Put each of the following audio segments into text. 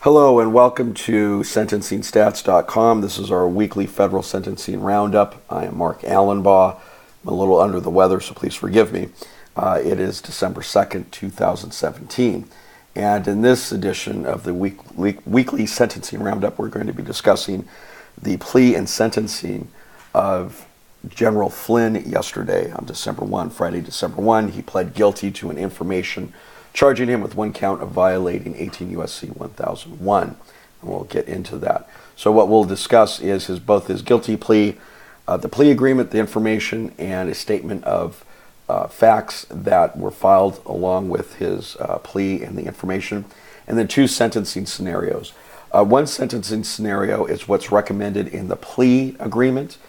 Hello and welcome to SentencingStats.com. This is our weekly federal sentencing roundup. I am Mark Allenbaugh. I'm a little under the weather, so please forgive me. It is December 2nd, 2017. And in this edition of the weekly sentencing roundup, we're going to be discussing the plea and sentencing of General Flynn yesterday on Friday, December 1. He pled guilty to an information charging him with one count of violating 18 U.S.C. 1001. And we'll get into that. So what we'll discuss is both his guilty plea, the plea agreement, the information, and a statement of facts that were filed along with his plea and the information, and then two sentencing scenarios. One sentencing scenario is what's recommended in the plea agreement.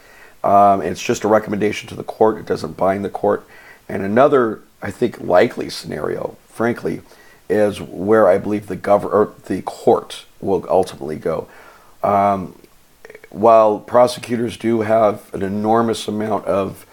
It's just a recommendation to the court. It doesn't bind the court. And another, I think, likely scenario, frankly, is where I believe the court will ultimately go. While prosecutors do have an enormous amount of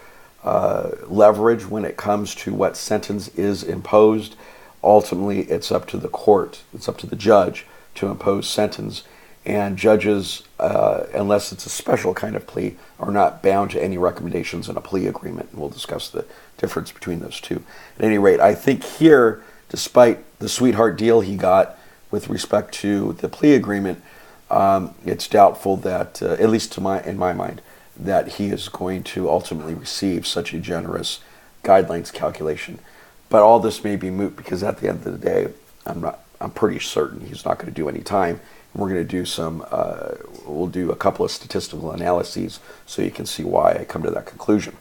leverage when it comes to what sentence is imposed, ultimately it's up to the court, it's up to the judge to impose sentence. And judges, unless it's a special kind of plea, are not bound to any recommendations in a plea agreement. And we'll discuss the difference between those two. At any rate, I think here, despite the sweetheart deal he got with respect to the plea agreement, it's doubtful that, at least in my mind, that he is going to ultimately receive such a generous guidelines calculation. But all this may be moot because at the end of the day, I'm pretty certain he's not going to do any time. We're going to do we'll do a couple of statistical analyses so you can see why I come to that conclusion.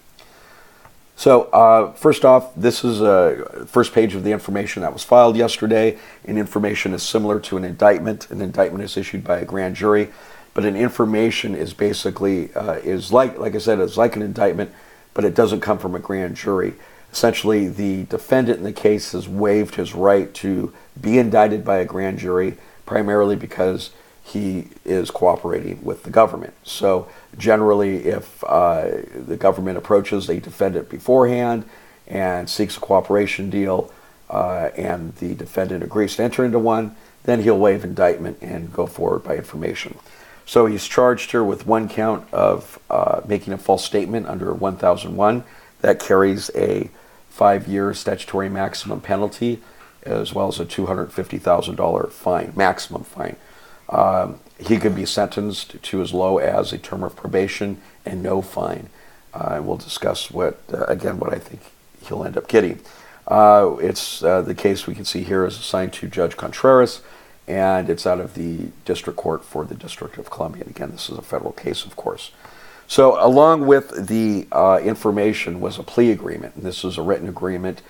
So first off, this is a first page of the information that was filed yesterday. An information is similar to an indictment. An indictment is issued by a grand jury, but an information is basically, like I said, it's like an indictment, but it doesn't come from a grand jury. Essentially, the defendant in the case has waived his right to be indicted by a grand jury, primarily because he is cooperating with the government. So generally, if the government approaches a defendant beforehand and seeks a cooperation deal, and the defendant agrees to enter into one, then he'll waive indictment and go forward by information. So he's charged here with one count of making a false statement under 1001. That carries a 5-year statutory maximum penalty, as well as a $250,000 fine, maximum fine. He could be sentenced to as low as a term of probation and no fine. And we'll discuss what I think he'll end up getting. It's the case we can see here is assigned to Judge Contreras, and it's out of the District Court for the District of Columbia. And again, this is a federal case, of course. So along with the information was a plea agreement. And this is a written agreement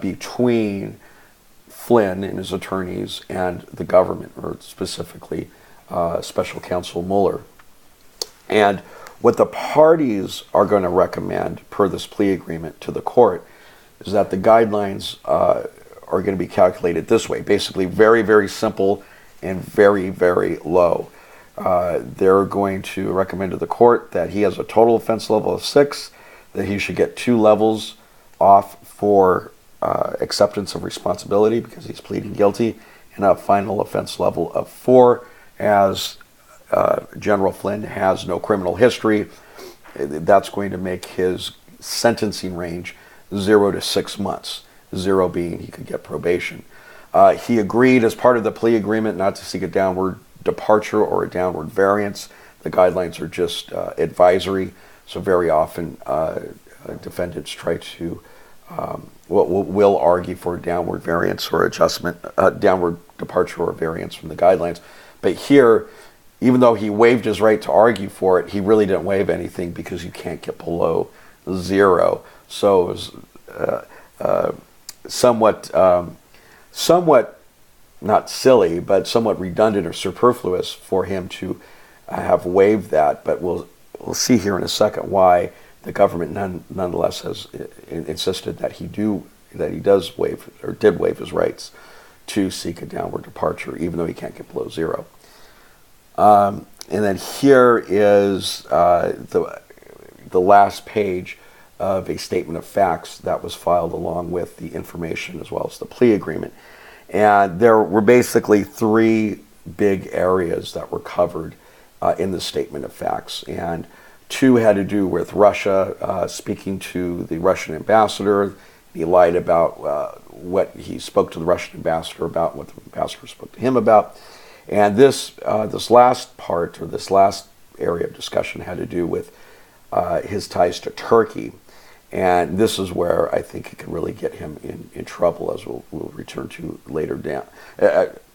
between Flynn and his attorneys and the government, or specifically Special Counsel Mueller. And what the parties are going to recommend per this plea agreement to the court is that the guidelines are going to be calculated this way, basically very, very simple and very, very low. They're going to recommend to the court that he has a total offense level of 6, that he should get 2 levels off for acceptance of responsibility because he's pleading guilty, and a final offense level of 4, as General Flynn has no criminal history. That's going to make his sentencing range 0 to 6 months, 0 being he could get probation. He agreed as part of the plea agreement not to seek a downward departure or a downward variance. The guidelines are just advisory, so very often defendants try to will argue for a downward variance or adjustment, downward departure or variance from the guidelines. But here, even though he waived his right to argue for it, he really didn't waive anything because you can't get below 0. So it was somewhat not silly, but somewhat redundant or superfluous for him to have waived that. But we'll see here in a second why the government nonetheless has insisted that he does waive or did waive his rights to seek a downward departure, even though he can't get below 0. And then here is the last page of a statement of facts that was filed along with the information as well as the plea agreement. And there were basically 3 big areas that were covered in the statement of facts. And 2 had to do with Russia, speaking to the Russian ambassador. He lied about what he spoke to the Russian ambassador about, what the ambassador spoke to him about. And this last part, or this last area of discussion, had to do with his ties to Turkey. And this is where I think it can really get him in trouble, as we'll return to later down.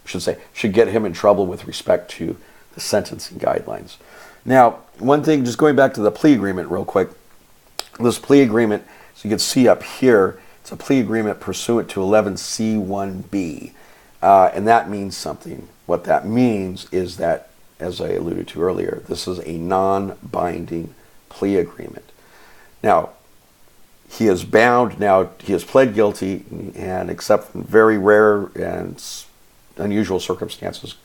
Should get him in trouble with respect to the sentencing guidelines. Now, one thing, just going back to the plea agreement real quick, this plea agreement, so you can see up here, it's a plea agreement pursuant to 11C1B, and that means something. What that means is that, as I alluded to earlier, this is a non-binding plea agreement. Now, he is bound. Now, he has pled guilty, and except in very rare and unusual circumstances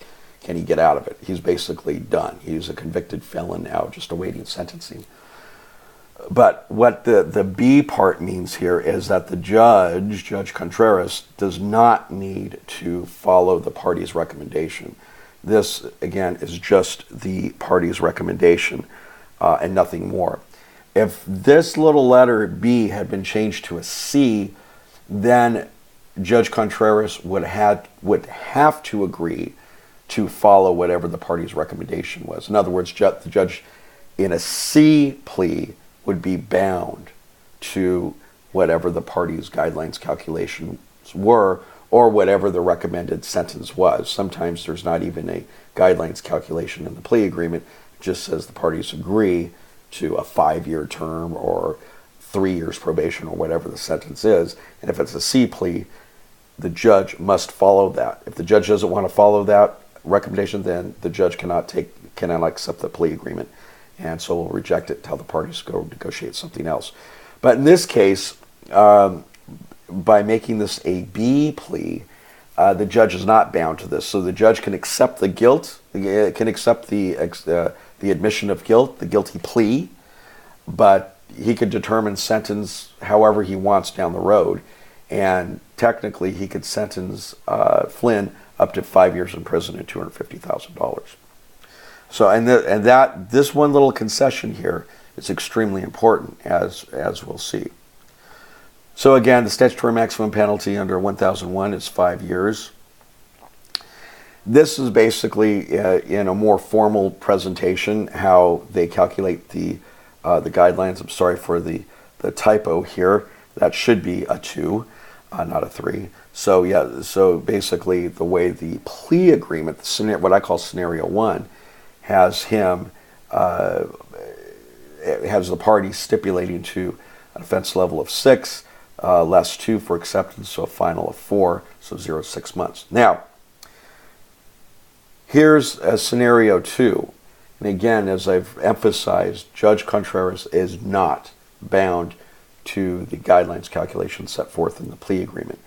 can he get out of it. He's basically done. He's a convicted felon now, just awaiting sentencing. But what the B part means here is that the Judge Contreras, does not need to follow the party's recommendation. This, again, is just the party's recommendation and nothing more. If this little letter B had been changed to a C, then Judge Contreras would have to agree to follow whatever the party's recommendation was. In other words, the judge in a C plea would be bound to whatever the party's guidelines calculations were, or whatever the recommended sentence was. Sometimes there's not even a guidelines calculation in the plea agreement. It just says the parties agree to a 5-year term or 3 years probation, or whatever the sentence is. And if it's a C plea, the judge must follow that. If the judge doesn't want to follow that recommendation, then the judge cannot accept the plea agreement, and so will reject it, tell the parties to go negotiate something else. But in this case, by making this a B plea, the judge is not bound to this. So the judge can accept the guilt, can accept the admission of guilt, the guilty plea, but he could determine sentence however he wants down the road. And technically, he could sentence Flynn up to 5 years in prison and $250,000. So, this one little concession here is extremely important, as we'll see. So again, the statutory maximum penalty under 1001 is 5 years. This is basically in a more formal presentation how they calculate the guidelines. I'm sorry for the typo here. That should be a 2, not a 3. So yeah, so basically the way the plea agreement, what I call scenario 1, has him has the party stipulating to an offense level of 6, less 2 for acceptance, so a final of 4, so 0 to 6 months. Now, here's a scenario 2. And again, as I've emphasized, Judge Contreras is not bound to the guidelines calculations set forth in the plea agreement.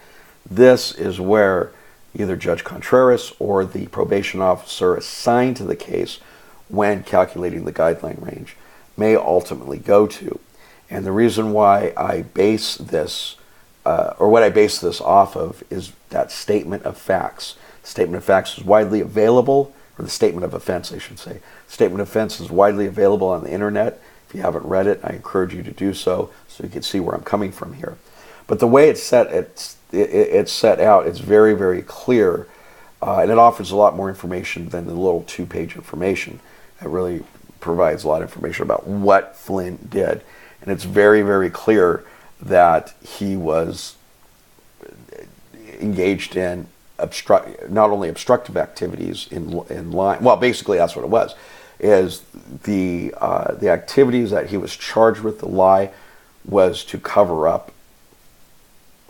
This is where either Judge Contreras or the probation officer assigned to the case when calculating the guideline range may ultimately go to. And the reason why I base this, or what I base this off of, is that statement of facts. Statement of facts is widely available, or the statement of offense, I should say. Statement of offense is widely available on the internet. If you haven't read it, I encourage you to do so you can see where I'm coming from here. But the way it's set out, it's very, very clear, and it offers a lot more information than the little 2-page information. It really provides a lot of information about what Flynn did. And it's very, very clear that he was engaged in not only obstructive activities in line. Well, basically that's what it was. Is the activities that he was charged with, the lie, was to cover up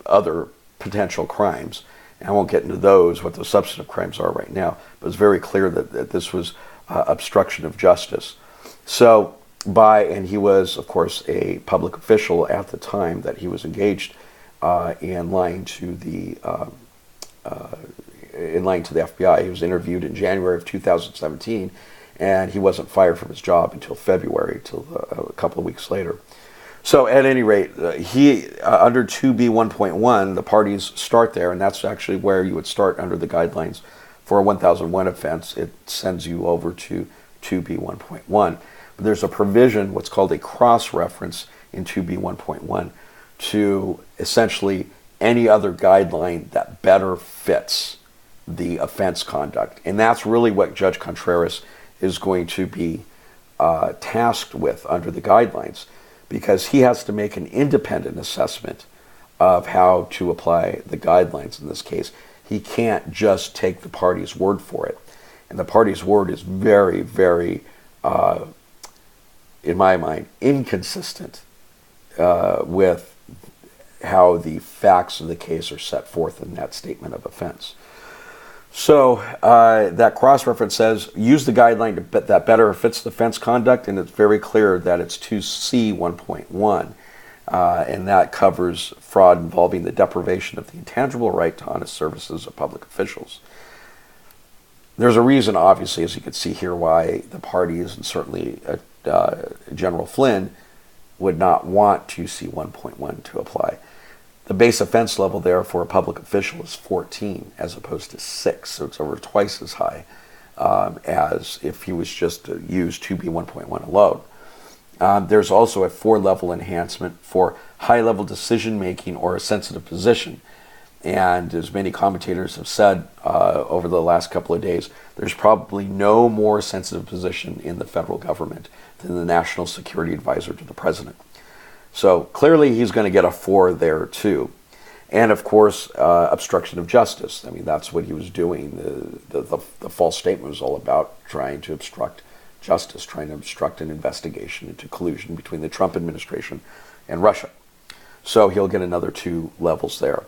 other potential crimes. And I won't get into those, what the substantive crimes are right now, but it's very clear that this was obstruction of justice. So and he was, of course, a public official at the time that he was engaged in lying to the FBI. He was interviewed in January of 2017, and he wasn't fired from his job until February, till a couple of weeks later. So at any rate, he under 2B1.1, the parties start there, and that's actually where you would start under the guidelines for a 1001 offense, it sends you over to 2B1.1. But there's a provision, what's called a cross-reference in 2B1.1, to essentially any other guideline that better fits the offense conduct. And that's really what Judge Contreras is going to be tasked with under the guidelines, because he has to make an independent assessment of how to apply the guidelines in this case. He can't just take the party's word for it. And the party's word is very, very, in my mind, inconsistent with how the facts of the case are set forth in that statement of offense. So that cross-reference says, use the guideline that better fits the offense conduct, and it's very clear that it's 2C1.1, and that covers fraud involving the deprivation of the intangible right to honest services of public officials. There's a reason, obviously, as you can see here, why the parties, and certainly General Flynn, would not want 2C1.1 to apply. The base offense level there for a public official is 14 as opposed to 6, so it's over twice as high as if he was just to use 2B1.1 alone. There's also a 4-level enhancement for high-level decision-making or a sensitive position. And as many commentators have said over the last couple of days, there's probably no more sensitive position in the federal government than the National Security Advisor to the President. So clearly he's going to get a 4 there too. And of course, obstruction of justice. I mean, that's what he was doing. The false statement was all about trying to obstruct justice, trying to obstruct an investigation into collusion between the Trump administration and Russia. So he'll get another 2 levels there.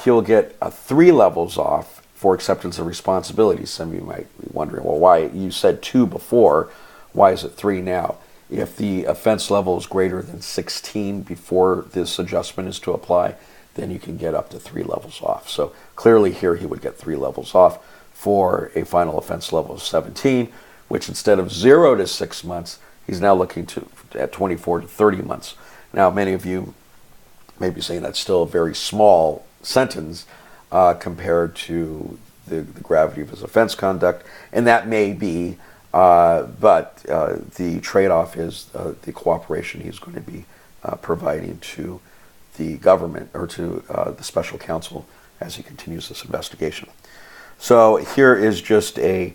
He'll get 3 levels off for acceptance of responsibility. Some of you might be wondering, well, why? You said 2 before. Why is it 3 now? If the offense level is greater than 16 before this adjustment is to apply, then you can get up to 3 levels off. So clearly here he would get 3 levels off for a final offense level of 17, which instead of 0 to 6 months, he's now looking at 24 to 30 months. Now, many of you may be saying that's still a very small sentence compared to the gravity of his offense conduct, and that may be, but the trade-off is the cooperation he's going to be providing to the government or to the special counsel as he continues this investigation. So here is just a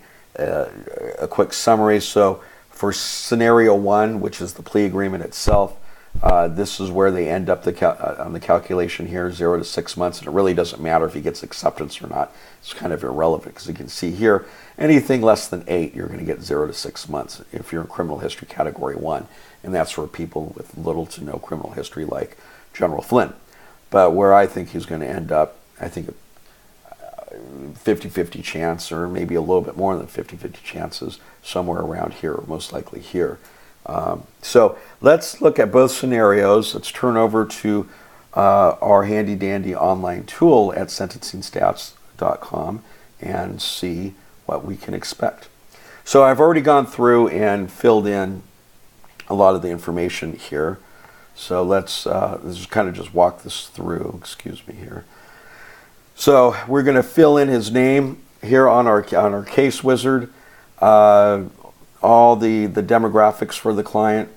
quick summary. So for scenario 1, which is the plea agreement itself, this is where they end up on the calculation here, 0 to 6 months, and it really doesn't matter if he gets acceptance or not. It's kind of irrelevant because you can see here, anything less than 8, you're going to get 0 to 6 months if you're in criminal history category 1, and that's for people with little to no criminal history like General Flynn. But where I think he's going to end up, I think 50-50 chance, or maybe a little bit more than 50-50 chances, somewhere around here, or most likely here. So let's look at both scenarios. Let's turn over to our handy-dandy online tool at SentencingStats.com and see what we can expect. So I've already gone through and filled in a lot of the information here. So let's kind of just walk this through. Excuse me here. So we're going to fill in his name here on our case wizard. All the demographics for the client.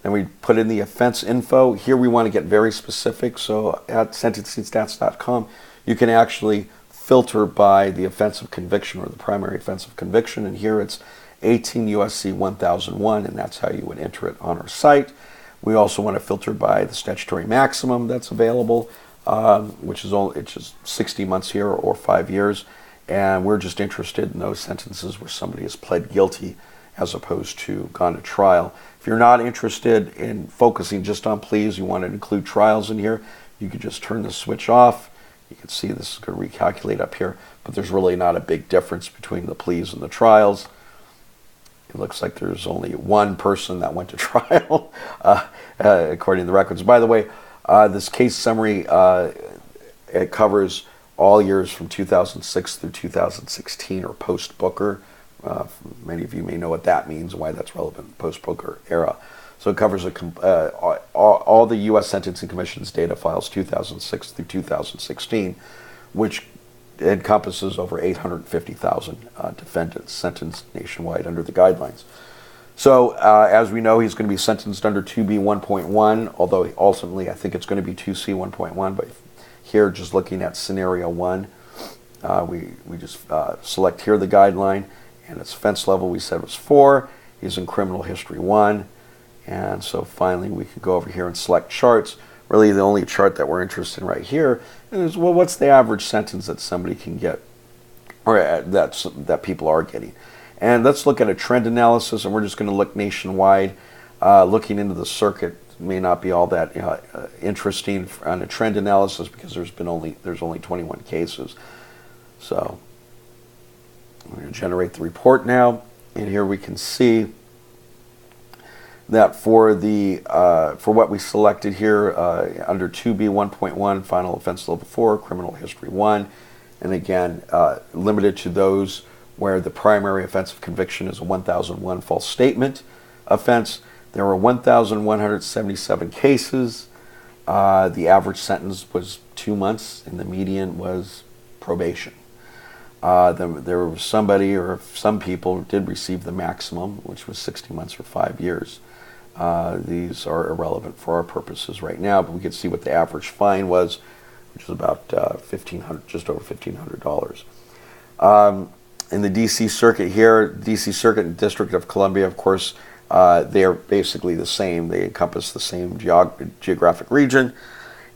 Then we put in the offense info. Here we want to get very specific. So at SentencingStats.com, you can actually filter by the offense of conviction or the primary offense of conviction. And here it's 18 U.S.C. 1001, and that's how you would enter it on our site. We also want to filter by the statutory maximum that's available, which is 60 months here or 5 years. And we're just interested in those sentences where somebody has pled guilty as opposed to gone to trial. If you're not interested in focusing just on pleas, you want to include trials in here, you could just turn the switch off. You can see this is going to recalculate up here, but there's really not a big difference between the pleas and the trials. It looks like there's only one person that went to trial, according to the records. By the way, this case summary, it covers all years from 2006 through 2016, or post-Booker. Many of you may know what that means, why that's relevant, post-Booker era. So it covers all the U.S. Sentencing Commission's data files 2006 through 2016, which encompasses over 850,000 defendants sentenced nationwide under the guidelines. So as we know, he's going to be sentenced under 2B1.1, although ultimately I think it's going to be 2C1.1. But here, just looking at scenario 1, we just select here the guideline, and its offense level we said was 4. He's in criminal history 1. And so finally we can go over here and select charts. Really the only chart that we're interested in right here is, well, what's the average sentence that somebody can get, or that people are getting. And let's look at a trend analysis, and we're just going to look nationwide. Looking into the circuit may not be all that interesting on a trend analysis because there's only 21 cases. So we're going to generate the report now, and here we can see that for what we selected here under 2B1.1, final offense level 4, criminal history 1, and again limited to those where the primary offense of conviction is a 1001 false statement offense. There were 1,177 cases. The average sentence was 2 months, and the median was probation. There was somebody, or some people did receive the maximum, which was 60 months or 5 years. These are irrelevant for our purposes right now, but we can see what the average fine was, which is about $1,500, just over $1,500. In the D.C. Circuit here, D.C. Circuit and District of Columbia, of course, they are basically the same. They encompass the same geographic region,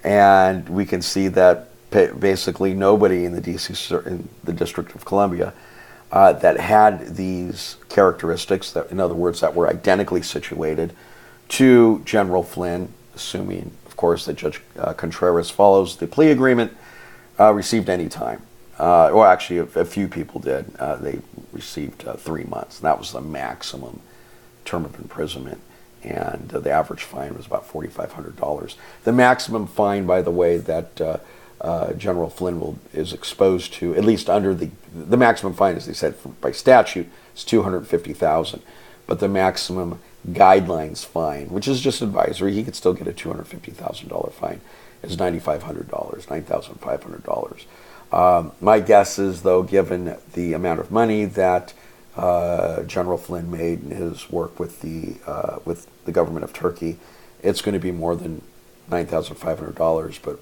and we can see that basically nobody in the the District of Columbia that had these characteristics, that, in other words, that were identically situated to General Flynn, assuming, of course, that Judge Contreras follows the plea agreement, received any time. Well, actually, a few people did. They received 3 months. And that was the maximum term of imprisonment, and the average fine was about $4,500. The maximum fine, by the way, that General Flynn is exposed to, at least under the maximum fine, as they said, by statute, is $250,000. But the maximum guidelines fine, which is just advisory, he could still get a $250,000 fine, is $9,500, $9,500. My guess is, though, given the amount of money that General Flynn made in his work with the government of Turkey, it's going to be more than $9,500, but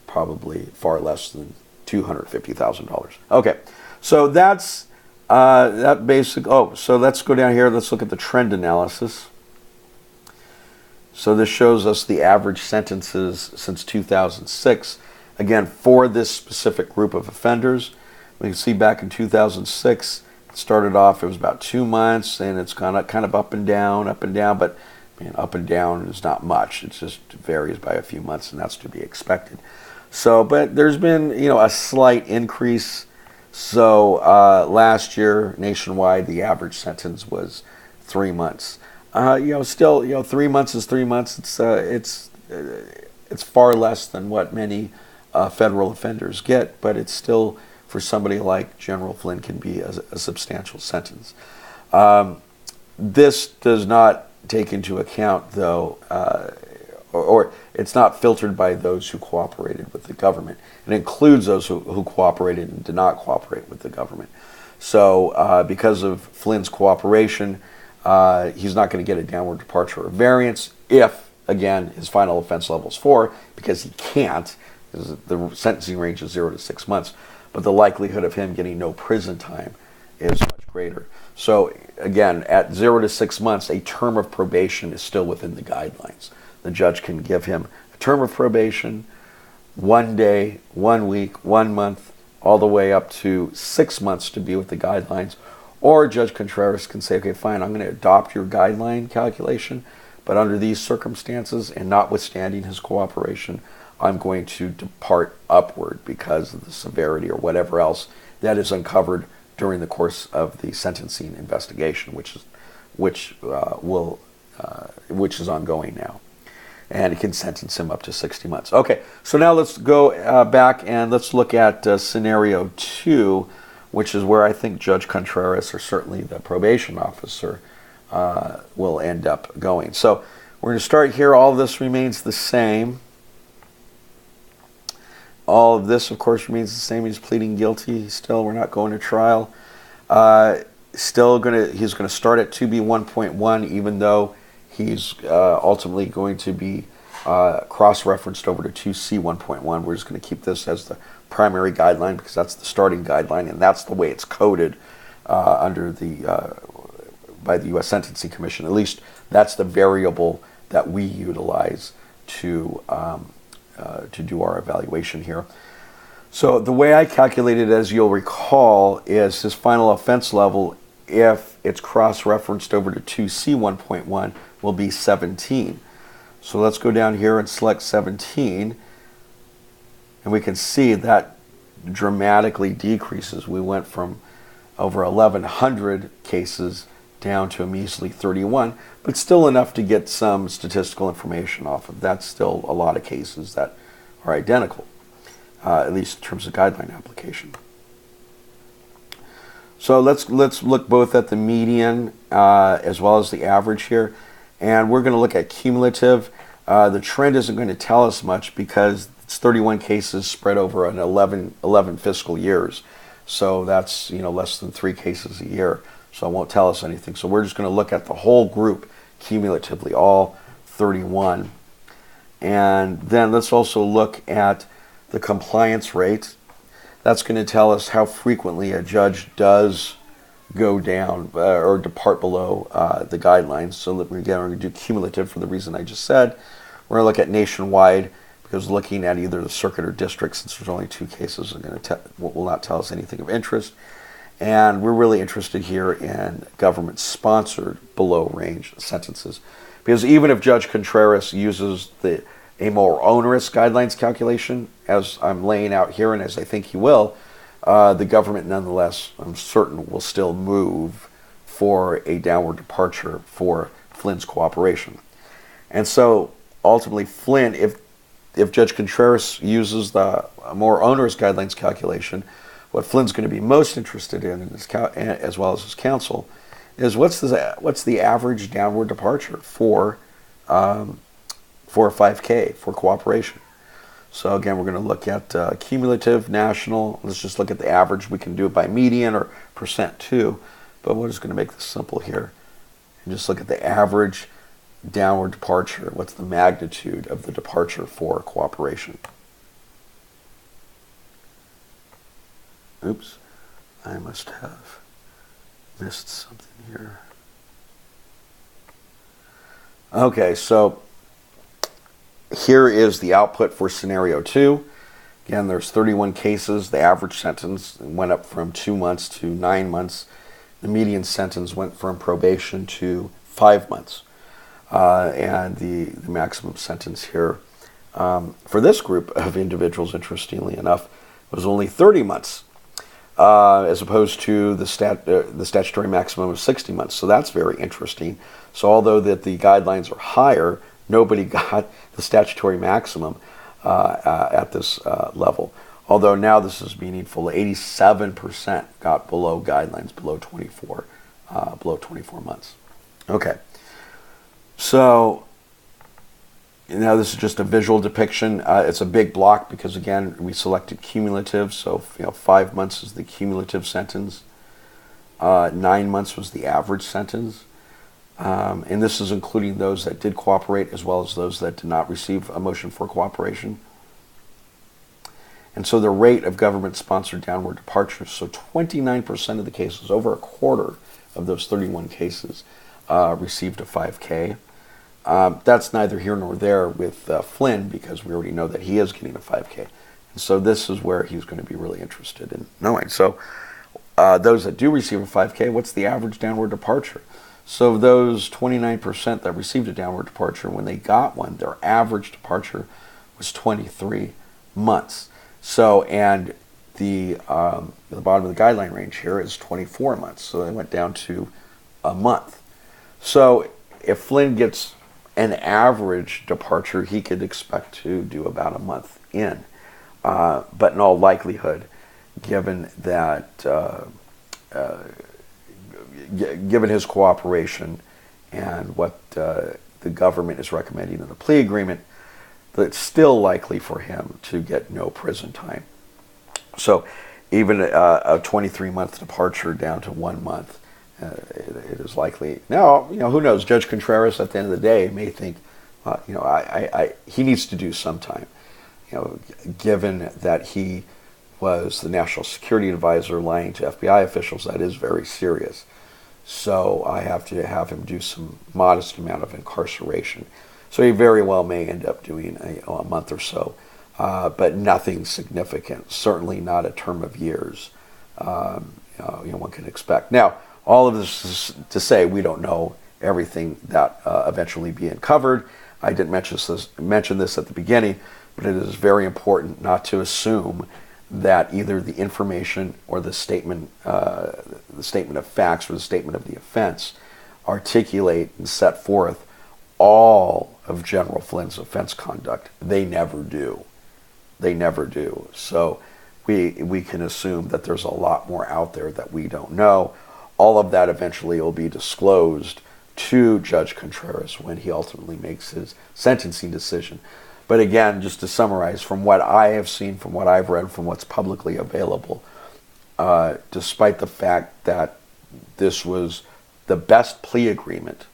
probably far less than $250,000. Okay, so that's that basic. Oh, so let's go down here. Let's look at the trend analysis. So this shows us the average sentences since 2006. Again, for this specific group of offenders, we can see back in 2006, it started off, it was about 2 months, and it's kind of up and down, but up and down is not much. It just varies by a few months, and that's to be expected. So, but there's been, a slight increase. So last year, nationwide, the average sentence was 3 months. Still, 3 months is 3 months. It's far less than what many federal offenders get, but it's still, for somebody like General Flynn, can be a substantial sentence. This does not take into account, though, or it's not filtered by those who cooperated with the government. It includes those who cooperated and did not cooperate with the government. So because of Flynn's cooperation, he's not going to get a downward departure or variance if, again, his final offense level is 4, because he can't. The sentencing range is 0 to 6 months, but the likelihood of him getting no prison time is much greater. So again, at 0 to 6 months, a term of probation is still within the guidelines. The judge can give him a term of probation, 1 day, 1 week, 1 month, all the way up to 6 months to be with the guidelines. Or Judge Contreras can say, okay, fine, I'm going to adopt your guideline calculation, but under these circumstances, and notwithstanding his cooperation, I'm going to depart upward because of the severity or whatever else that is uncovered during the course of the sentencing investigation, which is ongoing now. And it can sentence him up to 60 months. Okay, so now let's go back and let's look at scenario 2, which is where I think Judge Contreras, or certainly the probation officer, will end up going. So we're going to start here. All of this remains the same. All of this, of course, remains the same. He's pleading guilty. Still, we're not going to trial. He's gonna start at 2B1.1, even though he's ultimately going to be cross-referenced over to 2C1.1. We're just going to keep this as the primary guideline because that's the starting guideline, and that's the way it's coded under by the U.S. Sentencing Commission. At least that's the variable that we utilize to do our evaluation here. So the way I calculated, as you'll recall, is his final offense level, if it's cross-referenced over to 2C1.1, will be 17. So let's go down here and select 17, and we can see that dramatically decreases. We went from over 1,100 cases down to a measly 31, but still enough to get some statistical information off of. That's still a lot of cases that are identical, at least in terms of guideline application. So let's look both at the median as well as the average here, and we're going to look at cumulative. The trend isn't going to tell us much because it's 31 cases spread over an 11 fiscal years. So that's less than 3 cases a year. So it won't tell us anything. So we're just going to look at the whole group cumulatively, all 31. And then let's also look at the compliance rate. That's going to tell us how frequently a judge does go down or depart below the guidelines. So again, we're going to do cumulative for the reason I just said. We're going to look at nationwide because looking at either the circuit or district, since there's only 2 cases, will not tell us anything of interest. And we're really interested here in government-sponsored below-range sentences. Because even if Judge Contreras uses a more onerous guidelines calculation, as I'm laying out here and as I think he will, the government nonetheless, I'm certain, will still move for a downward departure for Flynn's cooperation. And so ultimately Flynn, if Judge Contreras uses the more onerous guidelines calculation, what Flynn's going to be most interested in as well as his counsel, is what's the average downward departure for a 5K for cooperation. So again, we're going to look at cumulative, national. Let's just look at the average. We can do it by median or percent too, but we're just going to make this simple here and just look at the average downward departure. What's the magnitude of the departure for cooperation? Oops, I must have missed something here. Okay, so here is the output for scenario 2. Again, there's 31 cases. The average sentence went up from 2 months to 9 months. The median sentence went from probation to 5 months. And the maximum sentence here for this group of individuals, interestingly enough, was only 30 months. As opposed to the statutory maximum of 60 months. So that's very interesting. So although that the guidelines are higher, nobody got the statutory maximum at this level. Although now this is meaningful, 87% got below guidelines, below 24 months. Okay, so now this is just a visual depiction. It's a big block because again we selected cumulative, so 5 months is the cumulative sentence. 9 months was the average sentence, and this is including those that did cooperate as well as those that did not receive a motion for cooperation. And so the rate of government-sponsored downward departures, so 29% of the cases, over a quarter of those 31 cases, received a 5K. That's neither here nor there with Flynn because we already know that he is getting a 5K. And so this is where he's going to be really interested in knowing. So those that do receive a 5K, what's the average downward departure? So those 29% that received a downward departure, when they got one, their average departure was 23 months. So, and the bottom of the guideline range here is 24 months. So they went down to a month. So if Flynn gets an average departure, he could expect to do about a month in. But in all likelihood, given that, given his cooperation and what the government is recommending in the plea agreement, it's still likely for him to get no prison time. So even a 23-month departure down to 1 month, it is likely. Now, who knows? Judge Contreras at the end of the day may think, he needs to do some time. Given that he was the national security advisor lying to FBI officials, that is very serious. So I have to have him do some modest amount of incarceration. So he very well may end up doing a month or so, but nothing significant. Certainly not a term of years. One can expect. Now, all of this is to say we don't know everything that eventually be uncovered. I didn't mention this at the beginning, but it is very important not to assume that either the information or the statement of facts or the statement of the offense articulate and set forth all of General Flynn's offense conduct. They never do. They never do. So we can assume that there's a lot more out there that we don't know. All of that eventually will be disclosed to Judge Contreras when he ultimately makes his sentencing decision. But again, just to summarize, from what I have seen, from what I've read, from what's publicly available, despite the fact that this was the best plea agreement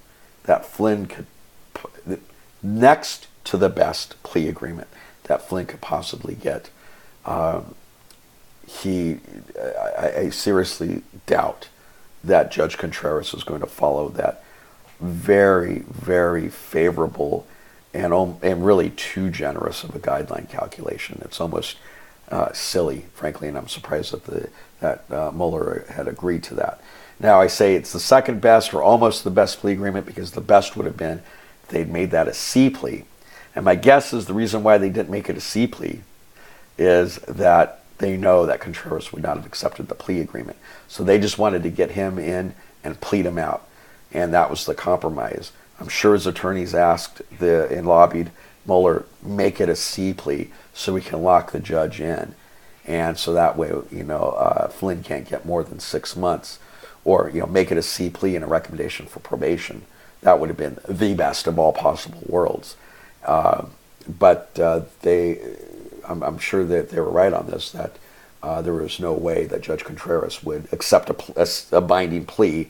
that Flynn could, next to the best plea agreement that Flynn could possibly get, I seriously doubt that Judge Contreras is going to follow that very, very favorable and really too generous of a guideline calculation. It's almost silly, frankly, and I'm surprised that Mueller had agreed to that. Now, I say it's the second best or almost the best plea agreement because the best would have been if they'd made that a C plea. And my guess is the reason why they didn't make it a C plea is that they know that Contreras would not have accepted the plea agreement. So they just wanted to get him in and plead him out. And that was the compromise. I'm sure his attorneys asked and lobbied Mueller, make it a C plea so we can lock the judge in. And so that way, Flynn can't get more than 6 months. Or, make it a C plea and a recommendation for probation. That would have been the best of all possible worlds. But I'm sure that they were right on this, that there was no way that Judge Contreras would accept a binding plea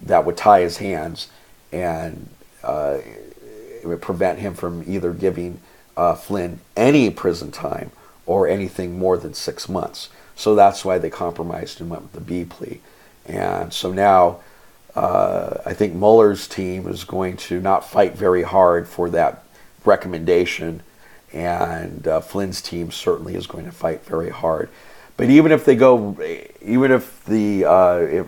that would tie his hands and it would prevent him from either giving Flynn any prison time or anything more than 6 months. So that's why they compromised and went with the B plea. And so now I think Mueller's team is going to not fight very hard for that recommendation, and Flynn's team certainly is going to fight very hard. But even if if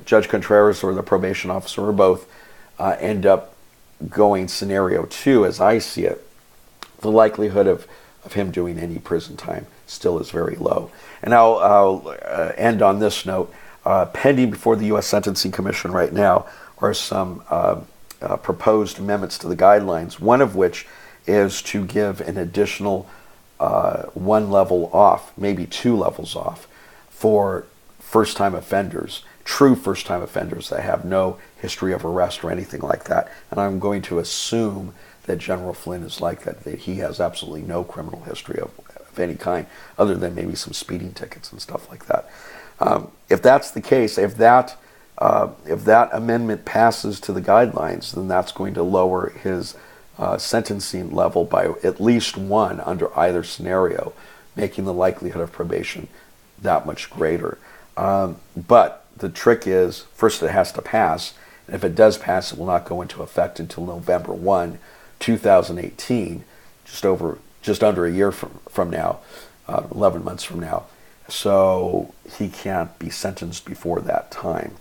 Judge Contreras or the probation officer or both end up going scenario 2, as I see it, the likelihood of him doing any prison time still is very low. And I'll end on this note. Pending before the U.S. Sentencing Commission right now are some proposed amendments to the guidelines, one of which is to give an additional 1 level off, maybe 2 levels off, for first-time offenders, true first-time offenders that have no history of arrest or anything like that. And I'm going to assume that General Flynn is like that he has absolutely no criminal history of any kind, other than maybe some speeding tickets and stuff like that. If that's the case, if that amendment passes to the guidelines, then that's going to lower his sentencing level by at least 1 under either scenario, making the likelihood of probation that much greater. But the trick is, first it has to pass, and if it does pass, it will not go into effect until November 1, 2018, just under a year from now, 11 months from now. So he can't be sentenced before that time,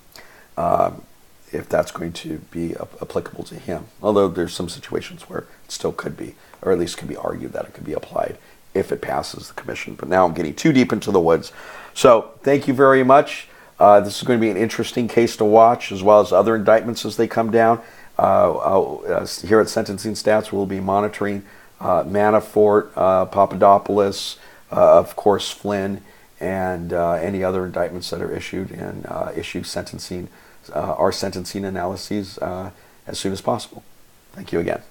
if that's going to be applicable to him. Although there's some situations where it still could be, or at least can be argued that it could be applied if it passes the commission. But now I'm getting too deep into the woods. So thank you very much. This is going to be an interesting case to watch, as well as other indictments as they come down. Here at Sentencing Stats, we'll be monitoring Manafort, Papadopoulos, of course Flynn, and any other indictments that are issued, and issue sentencing, our sentencing analyses as soon as possible. Thank you again.